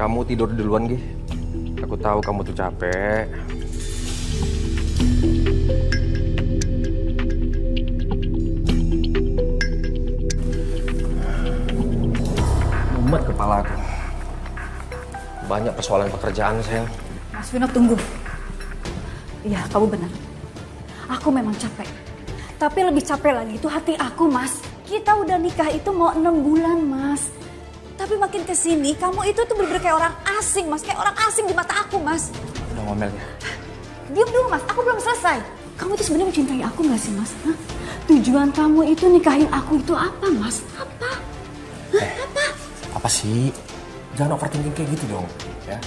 Kamu tidur duluan, Gi. Aku tahu kamu tuh capek. Mumet kepala aku. Banyak persoalan pekerjaan, sayang. Mas Vino, tunggu. Iya, kamu benar. Aku memang capek. Tapi lebih capek lagi itu hati aku, Mas. Kita udah nikah itu mau 6 bulan, Mas. Tapi makin kesini, kamu itu tuh bener-bener kayak orang asing, Mas. Kayak orang asing di mata aku, Mas. Udah ngomel ya? Diam dulu, Mas. Aku belum selesai. Kamu tuh sebenarnya mencintai aku gak sih, Mas? Hah? Tujuan kamu itu nikahin aku itu apa, Mas? Apa? Apa? Apa sih? Jangan overthinking kayak gitu dong, ya.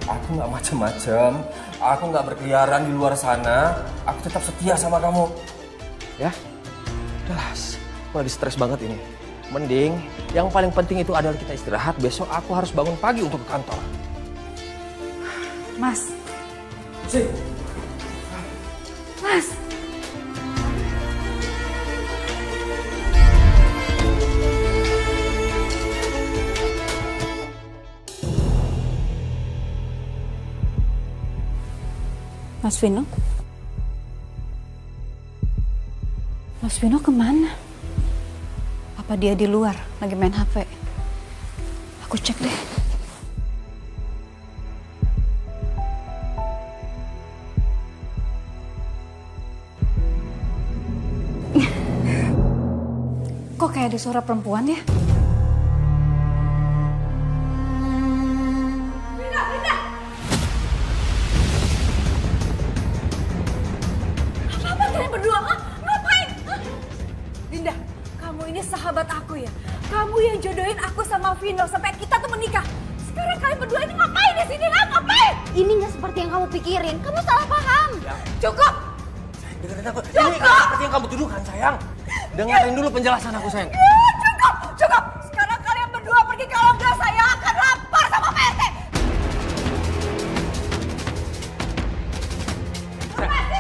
Aku nggak macem-macem, aku nggak berkeliaran di luar sana. Aku tetap setia sama kamu, ya. Udahlah, aku lagi stres banget ini. Mending yang paling penting itu adalah kita istirahat. Besok aku harus bangun pagi untuk ke kantor. Mas. Sih. Mas. Mas Vino? Mas Vino kemana? Apa dia di luar lagi main HP? Aku cek deh. Kok kayak ada suara perempuan ya? Sahabat aku ya, kamu yang jodohin aku sama Vino sampai kita tuh menikah. Sekarang kalian berdua ini ngapain di sini? Ngapain? Ini nggak seperti yang kamu pikirin. Kamu salah paham. Ya. Cukup. Dengerin aku. Cukup. Ini nggak seperti yang kamu tuduhkan, sayang. Dengerin dulu penjelasan aku, sayang. Cukup, cukup. Sekarang kalian berdua pergi, kalau enggak saya akan lapor sama Pak RT.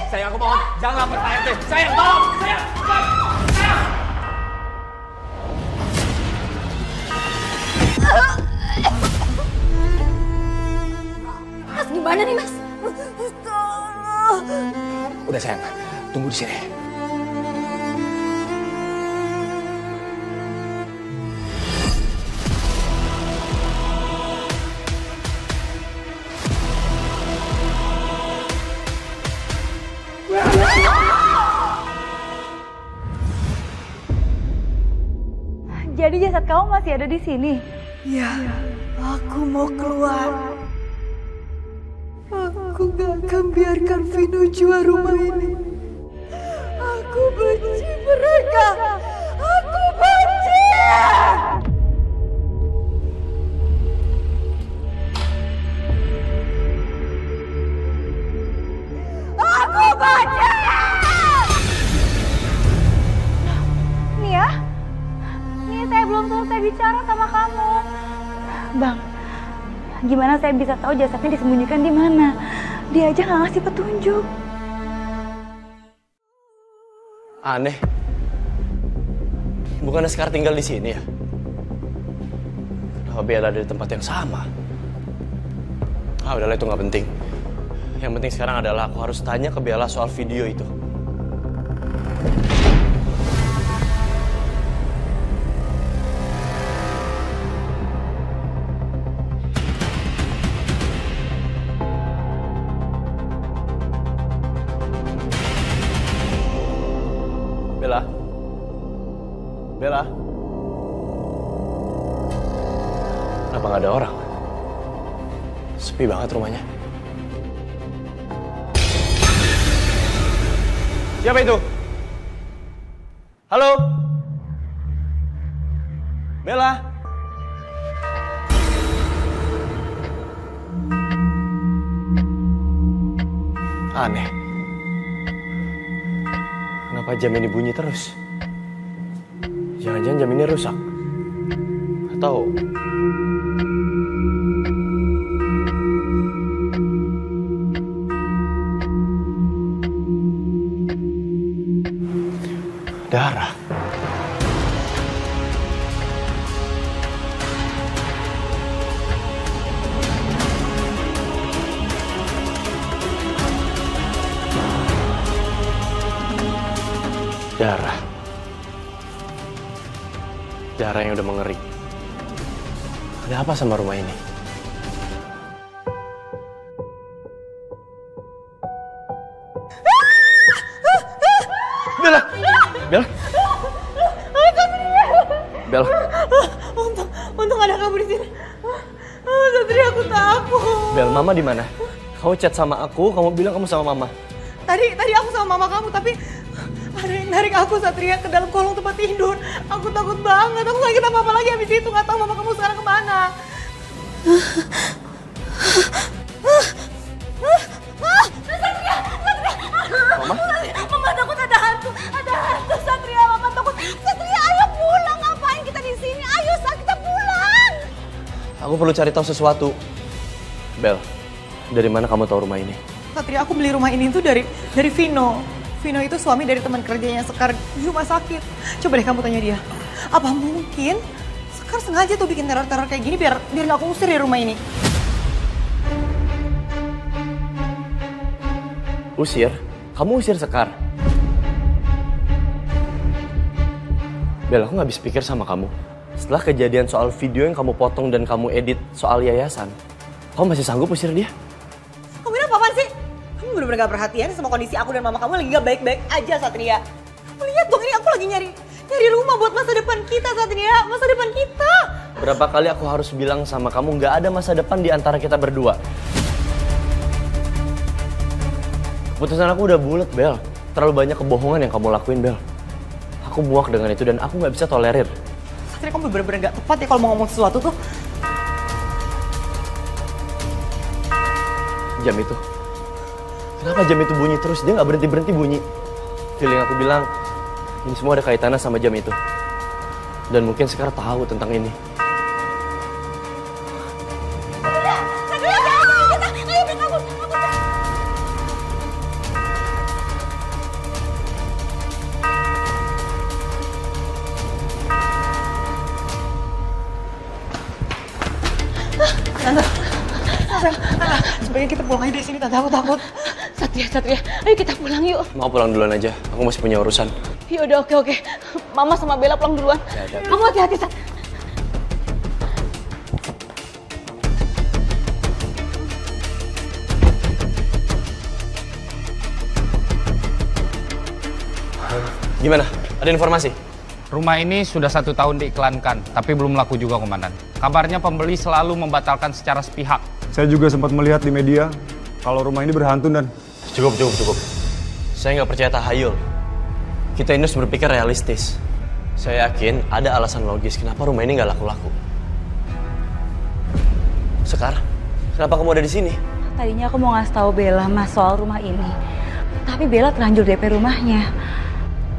Sayang, aku mohon, jangan lapor Pak RT. Sayang, tolong. Sayang. Mas, gimana nih, Mas? Udah, sayang. Tunggu di sini. Jadi jasad kamu masih ada di sini? Ya, aku mau keluar. Aku gak akan biarkan Vino jual rumah ini. Aku benci mereka. Aku benci. Aku benci. Nia, saya belum selesai bicara sama kamu. Bang, gimana saya bisa tahu jasadnya disembunyikan di mana? Dia aja nggak ngasih petunjuk. Aneh. Bukannya sekarang tinggal di sini ya? Kenapa Bella ada di tempat yang sama? Udahlah, itu nggak penting. Yang penting sekarang adalah aku harus tanya ke Bella soal video itu. Bella? Bella? Kenapa nggak ada orang? Sepi banget rumahnya. Siapa itu? Halo? Bella? Aneh. Kenapa jam ini bunyi terus? Jangan-jangan jam ini rusak? Atau... darah. Darah. Darah yang udah mengering. Ada apa sama rumah ini? Bella! Bella! Bella! Untung ada kamu di sini. Satria, aku takut. Bel, Mama di mana? Kamu chat sama aku, kamu bilang kamu sama Mama. Tadi aku sama mama kamu, tapi ada yang narik aku, Satria, ke dalam kolong tempat tidur. Aku takut banget. Aku gak ingat apa-apa lagi habis itu. Gak tahu mama kamu sekarang kemana. Mama? Mama takut ada hantu. Ada hantu, Satria. Mama takut. Satria, ayo pulang. Ngapain kita di sini? Ayo, kita pulang. Aku perlu cari tahu sesuatu. Bel, dari mana kamu tahu rumah ini? Satria, aku beli rumah ini tuh dari Vino. Vino itu suami dari teman kerjanya Sekar di rumah sakit. Coba deh kamu tanya dia. Apa mungkin Sekar sengaja tuh bikin teror-teror kayak gini biar gak aku usir dari rumah ini? Usir? Kamu usir Sekar? Bel, aku gak habis pikir sama kamu. Setelah kejadian soal video yang kamu potong dan kamu edit soal yayasan, kamu masih sanggup usir dia? Kamu ini apa-apaan sih? Kamu bener-bener gak perhatian sama kondisi aku dan mama kamu lagi gak baik-baik aja, Satria. Kamu lihat dong, ini aku lagi nyari rumah buat masa depan kita, Satria. Masa depan kita. Berapa kali aku harus bilang sama kamu gak ada masa depan di antara kita berdua? Keputusan aku udah bulat, Bel. Terlalu banyak kebohongan yang kamu lakuin, Bel. Aku muak dengan itu dan aku gak bisa tolerir. Satria, kamu bener-bener gak tepat ya kalau mau ngomong sesuatu tuh. Jam itu. Kenapa jam itu bunyi terus? Dia gak berhenti-berhenti bunyi. Feeling aku bilang, ini semua ada kaitannya sama jam itu. Dan mungkin sekarang tahu tentang ini. Tante, sebaiknya kita pulang aja dari sini, Tante. Aku takut. Satria, ayo kita pulang yuk. Mau pulang duluan aja, aku masih punya urusan. Yaudah, oke. Mama sama Bella pulang duluan. Ya, Kamu hati-hati, Sat. Gimana? Ada informasi? Rumah ini sudah 1 tahun diiklankan, tapi belum laku juga, Komandan. Kabarnya pembeli selalu membatalkan secara sepihak. Saya juga sempat melihat di media kalau rumah ini berhantu dan... Cukup. Saya nggak percaya tahayul. Kita ini harus berpikir realistis. Saya yakin ada alasan logis kenapa rumah ini nggak laku-laku. Sekar, kenapa kamu ada di sini? Tadinya aku mau ngasih tahu Bella Mas soal rumah ini, tapi Bella terlanjur DP rumahnya.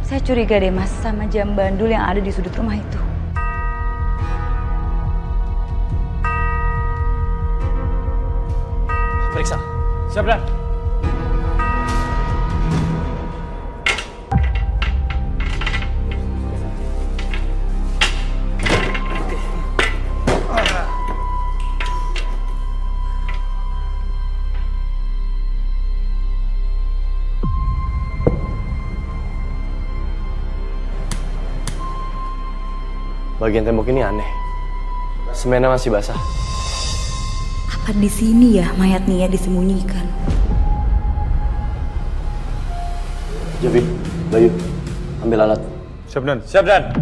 Saya curiga deh Mas sama jam bandul yang ada di sudut rumah itu. Periksa. Siap, Dan. Bagian tembok ini aneh. Semennya masih basah. Apa di sini ya mayat Nia disembunyikan? Jabi, Bayu, ambil alat. Siap, Dan. Siap, Dan.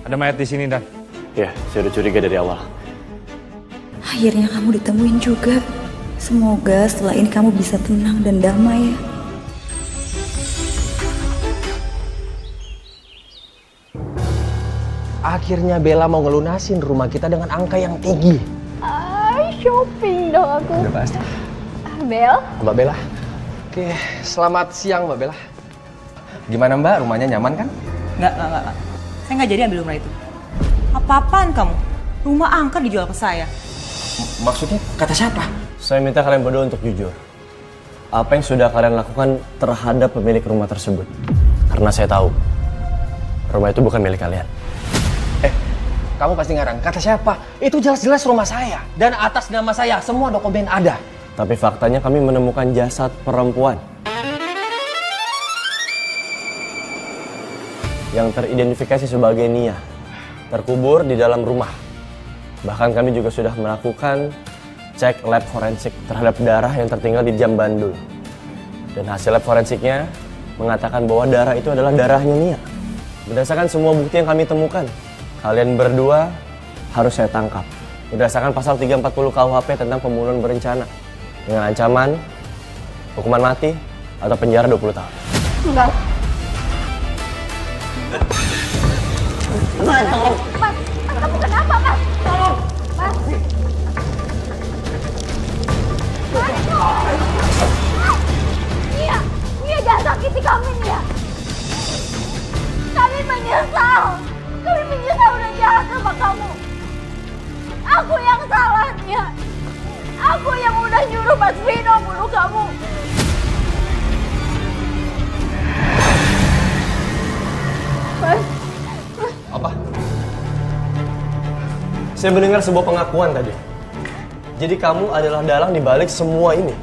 Ada mayat di sini, Dan. Ya, saya udah curiga dari awal. Akhirnya kamu ditemuin juga. Semoga setelah ini kamu bisa tenang dan damai ya. Akhirnya Bella mau ngelunasin rumah kita dengan angka yang tinggi. Shopping dong aku. Udah pasti. Bel? Mbak Bella. Oke, selamat siang Mbak Bella. Gimana Mbak, rumahnya nyaman kan? Enggak. Saya nggak jadi ambil rumah itu. Apa-apaan kamu? Rumah angker dijual ke saya. Maksudnya kata siapa? Saya minta kalian berdua untuk jujur. Apa yang sudah kalian lakukan terhadap pemilik rumah tersebut? Karena saya tahu, rumah itu bukan milik kalian. Kamu pasti ngarang, kata siapa? Itu jelas-jelas rumah saya. Dan atas nama saya, semua dokumen ada. Tapi faktanya kami menemukan jasad perempuan yang teridentifikasi sebagai Nia, terkubur di dalam rumah. Bahkan kami juga sudah melakukan cek lab forensik terhadap darah yang tertinggal di jam bandul. Dan hasil lab forensiknya mengatakan bahwa darah itu adalah darahnya Nia. Berdasarkan semua bukti yang kami temukan, kalian berdua harus saya tangkap. Berdasarkan pasal 340 KUHP tentang pembunuhan berencana. Dengan ancaman hukuman mati atau penjara 20 tahun. Enggak. Mas, kamu kenapa, Mas? Tolong. Mas. Nia jangan sakiti kami, Nia. Kami menyesal udah jahat sama kamu. Aku yang salah, Nia. Aku yang udah nyuruh Mas Vino bunuh kamu. Mas. Apa? Saya mendengar sebuah pengakuan tadi. Jadi kamu adalah dalang di balik semua ini.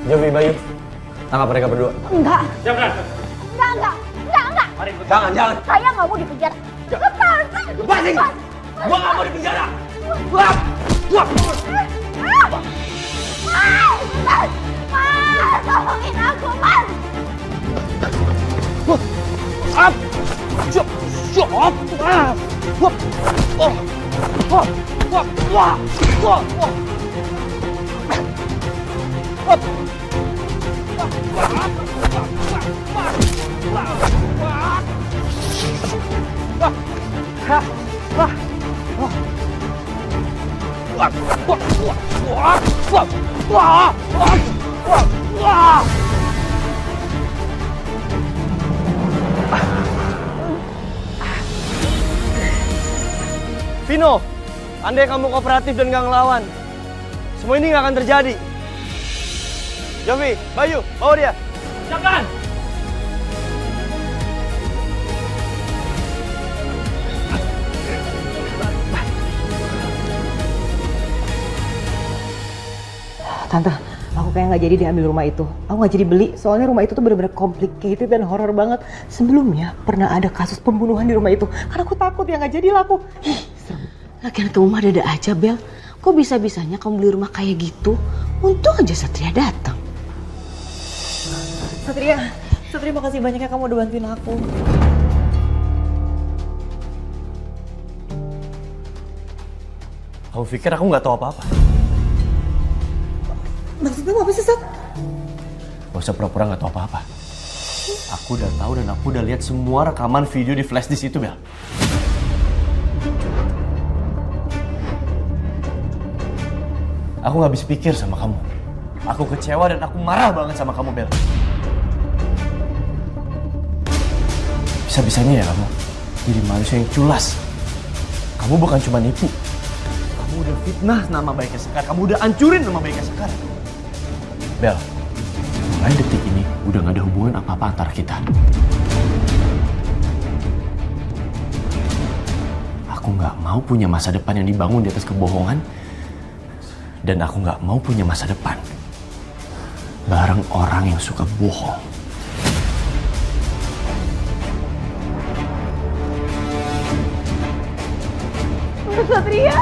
Jovi, Bayu, tangkap mereka berdua. Enggak. Jangan. Enggak. Mari, jangan. Saya nggak mau di penjara. Lepasin. Lepasin. Gua nggak mau di penjara. Mas, tolongin aku, Mas. Vino, andai kamu kooperatif dan gak ngelawan, semua ini gak akan terjadi. Jovi, Bayu, bawa dia. Jangan! Tante, aku kayak nggak jadi diambil rumah itu. Aku nggak jadi beli, soalnya rumah itu tuh benar-benar complicated dan horror banget. Sebelumnya pernah ada kasus pembunuhan di rumah itu. Karena aku takut ya nggak jadi laku. Serem. Lagian kamu mah ada aja, Bel. Kok bisa-bisanya kamu beli rumah kayak gitu? Untung aja Satria datang. Satria makasih banyak ya kamu udah bantuin aku. Kamu pikir aku nggak tahu apa-apa? Maksudnya apa sih, Sat? Gak usah pura-pura nggak tahu apa-apa. Aku udah tahu dan aku udah lihat semua rekaman video di flash disk itu, Bel. Aku nggak habis pikir sama kamu. Aku kecewa dan aku marah banget sama kamu, Bel. Bisa-bisanya ya kamu jadi manusia yang culas. Kamu bukan cuma nipu. Kamu udah fitnah nama baiknya Sekar. Kamu udah hancurin nama baiknya Sekar. Bel, mulai detik ini udah gak ada hubungan apa-apa antara kita. Aku gak mau punya masa depan yang dibangun di atas kebohongan. Dan aku gak mau punya masa depan bareng orang yang suka bohong. Satria!